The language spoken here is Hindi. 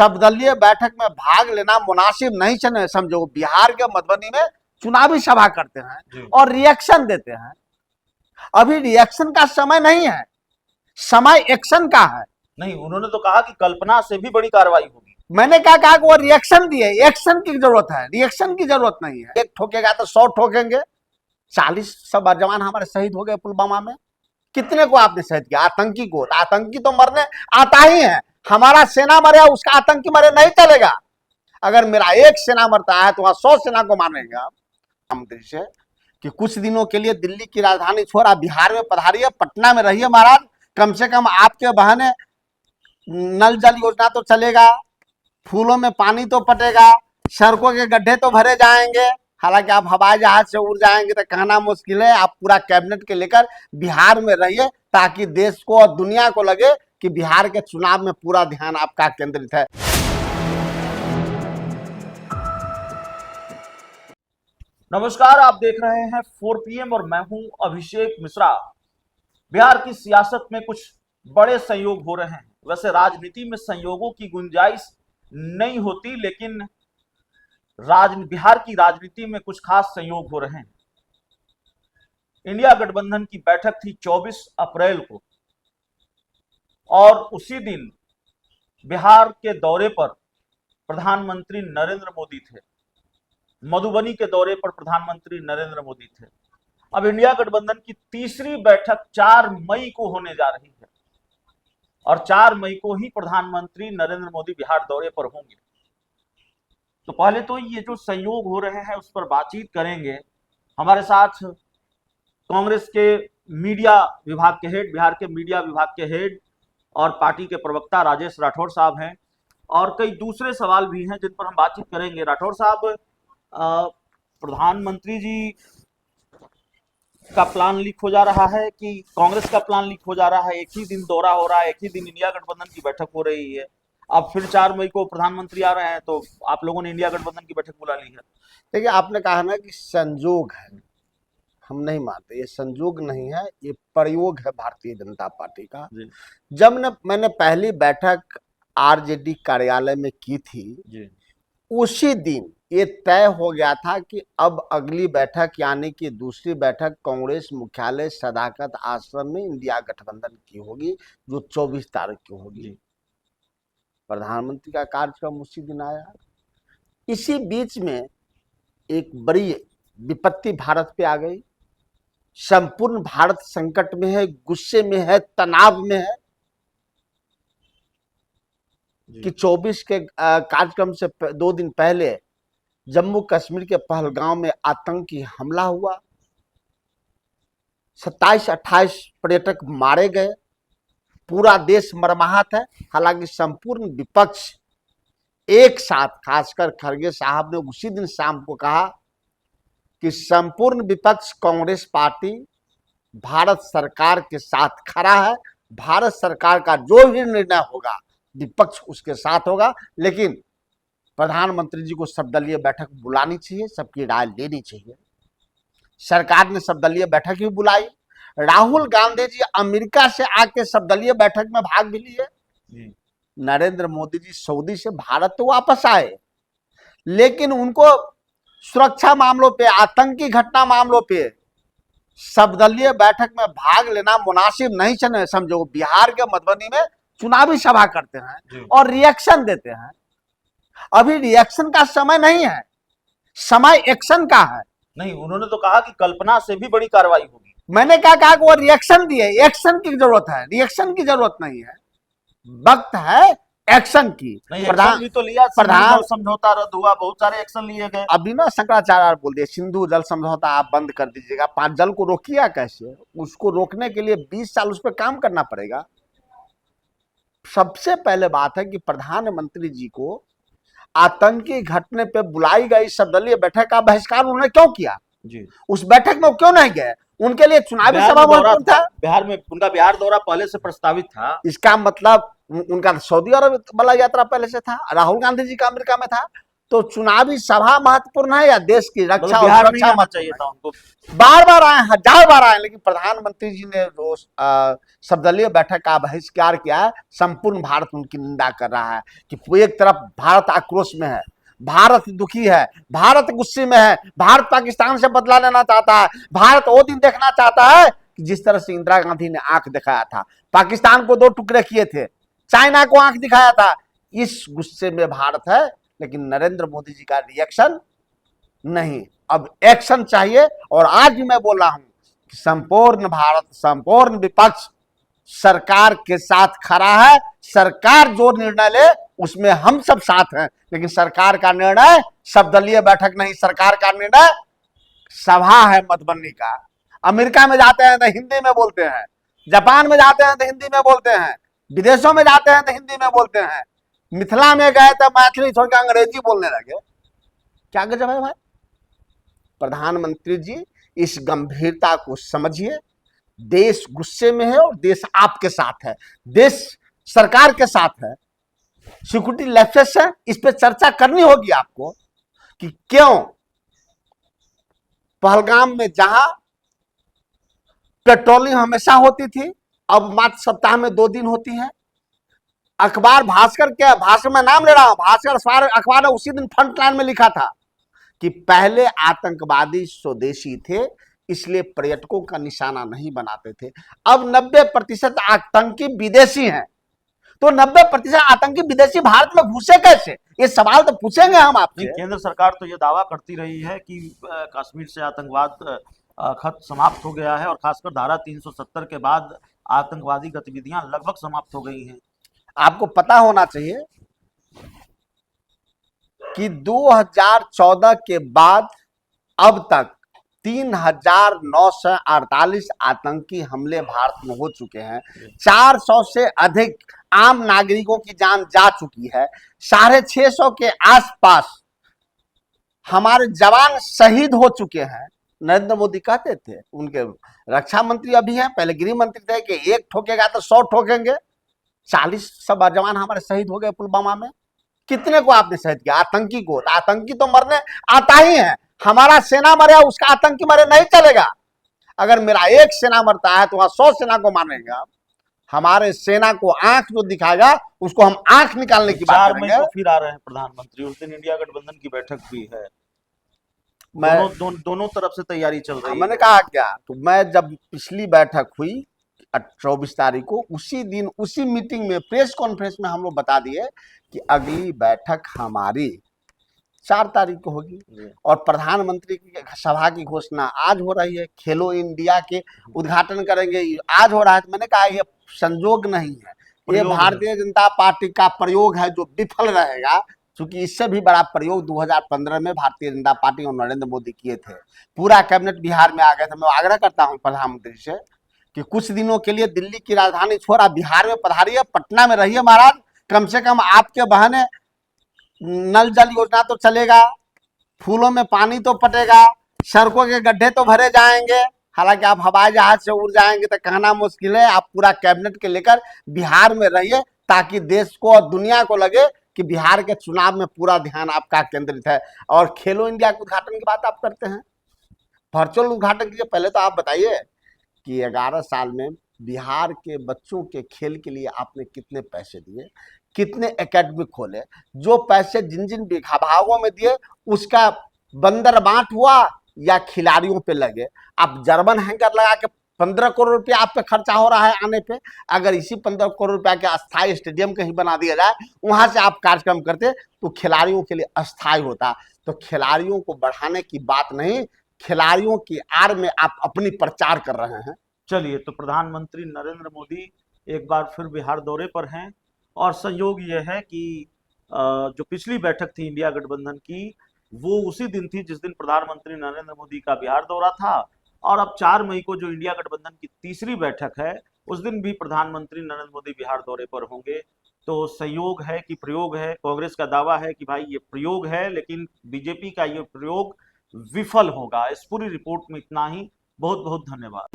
सर्वदलीय बैठक में भाग लेना मुनासिब नहीं समझो। बिहार के मधुबनी में चुनावी सभा करते हैं और रिएक्शन देते हैं। अभी रिएक्शन का समय नहीं है, समय एक्शन का है। नहीं, उन्होंने तो कहा कि कल्पना से भी बड़ी कार्रवाई होगी। मैंने क्या कहा कि वो रिएक्शन दिए, एक्शन की जरूरत है, रिएक्शन की जरूरत नहीं है। एक ठोकेगा तो 100 ठोकेंगे। 40 सब जवान हमारे शहीद हो गए पुलवामा में। कितने को आपने शहीद किया? आतंकी को। आतंकी तो मरने आता ही है। हमारा सेना मरे, उसका आतंकी मरे नहीं चलेगा। अगर मेरा एक सेना मरता है तो वहां 100 सेना को मारेंगे। मंत्री से कि कुछ दिनों के लिए दिल्ली की राजधानी छोड़ आप बिहार में पधारिए, पटना में रहिए महाराज। कम से कम आपके बहाने नल जल योजना तो चलेगा, फूलों में पानी तो पटेगा, सड़कों के गड्ढे तो भरे जाएंगे। हालांकि आप हवाई जहाज से उड़ जाएंगे तो कहना मुश्किल है। आप पूरा कैबिनेट के लेकर बिहार में रहिए ताकि देश को और दुनिया को लगे कि बिहार के चुनाव में पूरा ध्यान आपका केंद्रित है। नमस्कार, आप देख रहे हैं 4 PM और मैं हूं अभिषेक मिश्रा। बिहार की सियासत में कुछ बड़े संयोग हो रहे हैं। वैसे राजनीति में संयोगों की गुंजाइश नहीं होती, लेकिन बिहार की राजनीति में कुछ खास संयोग हो रहे हैं। इंडिया गठबंधन की बैठक थी 24 अप्रैल को और उसी दिन बिहार के दौरे पर प्रधानमंत्री नरेंद्र मोदी थे। मधुबनी के दौरे पर प्रधानमंत्री नरेंद्र मोदी थे। अब इंडिया गठबंधन की तीसरी बैठक 4 मई को होने जा रही है और 4 मई को ही प्रधानमंत्री नरेंद्र मोदी बिहार दौरे पर होंगे। तो पहले तो ये जो संयोग हो रहे हैं उस पर बातचीत करेंगे। हमारे साथ कांग्रेस के मीडिया विभाग के हेड, बिहार के मीडिया विभाग के हेड और पार्टी के प्रवक्ता राजेश राठौर साहब हैं और कई दूसरे सवाल भी हैं जिन पर हम बातचीत करेंगे। राठौर साहब, प्रधानमंत्री जी का प्लान लीक हो जा रहा है कि कांग्रेस का प्लान लीक हो जा रहा है? एक ही दिन दौरा हो रहा है, एक ही दिन इंडिया गठबंधन की बैठक हो रही है। अब फिर 4 मई को प्रधानमंत्री आ रहे हैं तो आप लोगों ने इंडिया गठबंधन की बैठक बुला ली है। देखिए, आपने कहा ना कि संजोग है, हम नहीं मानते। ये संजोग नहीं है, ये प्रयोग है भारतीय जनता पार्टी का। जब मैंने पहली बैठक आरजेडी कार्यालय में की थी, उसी दिन ये तय हो गया था कि अब अगली बैठक यानी कि दूसरी बैठक कांग्रेस मुख्यालय सदाकत आश्रम में इंडिया गठबंधन की होगी, जो 24 तारीख की होगी। प्रधानमंत्री का कार्यक्रम उसी दिन आया। इसी बीच में एक बड़ी विपत्ति भारत पे आ गई। संपूर्ण भारत संकट में है, गुस्से में है, तनाव में है कि 24 के कार्यक्रम से 2 दिन पहले जम्मू कश्मीर के पहलगांव में आतंकी हमला हुआ। 27-28 पर्यटक मारे गए। पूरा देश मरमाहत है। हालांकि संपूर्ण विपक्ष एक साथ, खासकर खड़गे साहब ने उसी दिन शाम को कहा कि संपूर्ण विपक्ष कांग्रेस पार्टी भारत सरकार के साथ खड़ा है। भारत सरकार का जो भी निर्णय होगा विपक्ष उसके साथ होगा, लेकिन प्रधानमंत्री जी को सर्वदलीय बैठक बुलानी चाहिए, सबकी राय लेनी चाहिए। सरकार ने सर्वदलीय बैठक भी बुलाई। राहुल गांधी जी अमेरिका से आके सर्वदलीय बैठक में भाग भी लिए। नरेंद्र मोदी जी सऊदी से भारत तो वापस आए, लेकिन उनको सुरक्षा मामलों पे, आतंकी घटना मामलों पे सर्वदलीय बैठक में भाग लेना मुनासिब नहीं समझो। बिहार के मधुबनी में चुनावी सभा करते हैं और रिएक्शन देते हैं। अभी रिएक्शन का समय नहीं है, समय एक्शन का है। नहीं, उन्होंने तो कहा कि कल्पना से भी बड़ी कार्रवाई होगी। मैंने क्या कहा कि वो रिएक्शन दिए, एक्शन की जरूरत है, रिएक्शन की जरूरत नहीं है। वक्त है एक्शन की। प्रधान भी तो लिया, प्रधान समझौता रद्द हुआ, बहुत सारे एक्शन लिए गए। अभी ना शंकराचार्य बोल दिए सिंधु जल समझौता आप बंद कर दीजिएगा। 5 जल को रोकिएगा कैसे? उसको रोकने के लिए 20 साल उस पर काम करना पड़ेगा। सबसे पहले बात है कि प्रधानमंत्री जी को आतंकी घटने पे बुलाई गई सर्वदलीय बैठक का बहिष्कार उन्होंने क्यों किया जी? उस बैठक में क्यों नहीं गए? उनके लिए चुनावी सभा महत्वपूर्ण था। बिहार में उनका बिहार दौरा पहले से प्रस्तावित था। इसका मतलब उनका सऊदी अरब वाला यात्रा पहले से था। राहुल गांधी जी का अमेरिका में था। तो चुनावी सभा महत्वपूर्ण है या देश की रक्षा मतलब और बिहार नहीं सुरक्षा आना महत्वपूर्ण चाहिए है? था उनको। बार बार आए, हजार बार आए, लेकिन प्रधानमंत्री जी ने जो सर्वदलीय बैठक का बहिष्कार किया है, संपूर्ण भारत उनकी निंदा कर रहा है कि एक तरफ भारत आक्रोश में है, भारत दुखी है, भारत गुस्से में है, भारत पाकिस्तान से बदला लेना चाहता है, भारत वो दिन देखना चाहता है कि जिस तरह से इंदिरा गांधी ने आंख दिखाया था, पाकिस्तान को 2 टुकड़े किए थे, चाइना को आंख दिखाया था, इस गुस्से में भारत है। लेकिन नरेंद्र मोदी जी का रिएक्शन नहीं, अब एक्शन चाहिए। और आज भी मैं बोल रहा हूं कि संपूर्ण भारत, संपूर्ण विपक्ष सरकार के साथ खड़ा है। सरकार जो निर्णय ले उसमें हम सब साथ हैं, लेकिन सरकार का निर्णय सर्वदलीय बैठक नहीं, सरकार का निर्णय सभा है मधुबनी का। अमेरिका में जाते हैं तो हिंदी में बोलते हैं, जापान में जाते हैं तो हिंदी में बोलते हैं, विदेशों में जाते हैं तो हिंदी में बोलते हैं, मिथिला में गए तो मैथिली छोड़कर अंग्रेजी बोलने लगे। क्या गजब है भाई। प्रधानमंत्री जी इस गंभीरता को समझिए, देश गुस्से में है और देश आपके साथ है, देश सरकार के साथ है। सिक्योरिटी लैप्सेस है, इस पे चर्चा करनी होगी आपको कि क्यों पहलगाम में जहां पेट्रोलिंग हमेशा होती थी, अब मात्र सप्ताह में 2 दिन होती है। अखबार भास्कर के भाषण में नाम ले रहा हूं, भास्कर अखबार ने उसी दिन फ्रंट लाइन में लिखा था कि पहले आतंकवादी स्वदेशी थे, इसलिए पर्यटकों का निशाना नहीं बनाते थे, अब 90% आतंकी विदेशी हैं। तो 90% आतंकी विदेशी भारत में घुसे कैसे, ये सवाल तो पूछेंगे हम आपसे। केंद्र सरकार तो ये दावा करती रही है कि कश्मीर से आतंकवाद खत्म समाप्त हो गया है और खासकर धारा 370 के बाद आतंकवादी गतिविधियां लगभग समाप्त हो गई हैं। आपको पता होना चाहिए कि 2014 के बाद अब तक 3,948 आतंकी हमले भारत में हो चुके हैं, 400 से अधिक आम नागरिकों की जान जा चुकी है, 650 के आसपास हमारे जवान शहीद हो चुके हैं। नरेंद्र मोदी कहते थे, उनके रक्षा मंत्री अभी हैं, पहले गृह मंत्री थे कि एक ठोकेगा तो 100 ठोकेंगे। 40 सब जवान हमारे शहीद हो गए पुलवामा में। कितने को आपने शहीद किया? आतंकी को। आतंकी तो मरने आता ही है, हमारा सेना मरे उसका आतंकी मरे नहीं चलेगा। अगर मेरा एक सेना मरता है तो वहां 100 सेना को मारेगा। हमारे सेना को आंख जो दिखाएगा उसको हम आंख निकालने की बात 4 मई करेंगे। को फिर आ रहे हैं प्रधानमंत्री, उस दिन इंडिया गठबंधन की बैठक भी है। मैं दोनों तरफ से तैयारी चल रही है। मैंने कहा क्या, तो मैं जब पिछली बैठक हुई 24 तारीख को, उसी दिन उसी मीटिंग में प्रेस कॉन्फ्रेंस में हम लोग बता दिए कि अगली बैठक हमारी 4 तारीख को होगी और प्रधानमंत्री की सभा की घोषणा आज हो रही है। खेलो इंडिया के उद्घाटन करेंगे आज हो रहा है। तो मैंने कहा ये संजोग नहीं है, ये भारतीय जनता पार्टी का प्रयोग है जो विफल रहेगा, क्योंकि इससे भी बड़ा प्रयोग 2015 में भारतीय जनता पार्टी और नरेंद्र मोदी किए थे। पूरा कैबिनेट बिहार में आ गया था। मैं आग्रह करता हूं प्रधानमंत्री से कि कुछ दिनों के लिए दिल्ली की राजधानी छोड़ा बिहार में पधारिए, पटना में रहिए महाराज। कम से कम आपके बहाने नल जल योजना तो चलेगा, फूलों में पानी तो पटेगा, सड़कों के गड्ढे तो भरे जाएंगे। हालांकि आप हवाई जहाज से उड़ जाएंगे तो कहना मुश्किल है। आप पूरा कैबिनेट के लेकर बिहार में रहिए ताकि देश को और दुनिया को लगे कि बिहार के चुनाव में पूरा ध्यान आपका केंद्रित है। और खेलो इंडिया के उद्घाटन की बात आप करते हैं, वर्चुअल उद्घाटन कीजिए। पहले तो आप बताइए कि 11 साल में बिहार के बच्चों के खेल के लिए आपने कितने पैसे दिए, कितने एकेडमी खोले, जो पैसे जिन जिन भागों में दिए उसका बंदर बांट हुआ या खिलाड़ियों पे लगे। आप जर्मन हैंगर लगा के 15 करोड़ रुपया आप पे खर्चा हो रहा है आने पे। अगर इसी 15 करोड़ रुपया के अस्थायी स्टेडियम कहीं बना दिया जाए, वहां से आप कार्यक्रम करते तो खिलाड़ियों के लिए अस्थायी होता। तो खिलाड़ियों को बढ़ाने की बात नहीं, खिलाड़ियों की आड़ में आप अपनी प्रचार कर रहे हैं। चलिए, तो प्रधानमंत्री नरेंद्र मोदी एक बार फिर बिहार दौरे पर हैं और संयोग ये है कि जो पिछली बैठक थी इंडिया गठबंधन की, वो उसी दिन थी जिस दिन प्रधानमंत्री नरेंद्र मोदी का बिहार दौरा था। और अब 4 मई को जो इंडिया गठबंधन की तीसरी बैठक है, उस दिन भी प्रधानमंत्री नरेंद्र मोदी बिहार दौरे पर होंगे। तो संयोग है कि प्रयोग है। कांग्रेस का दावा है कि भाई ये प्रयोग है, लेकिन बीजेपी का ये प्रयोग विफल होगा। इस पूरी रिपोर्ट में इतना ही। बहुत बहुत धन्यवाद।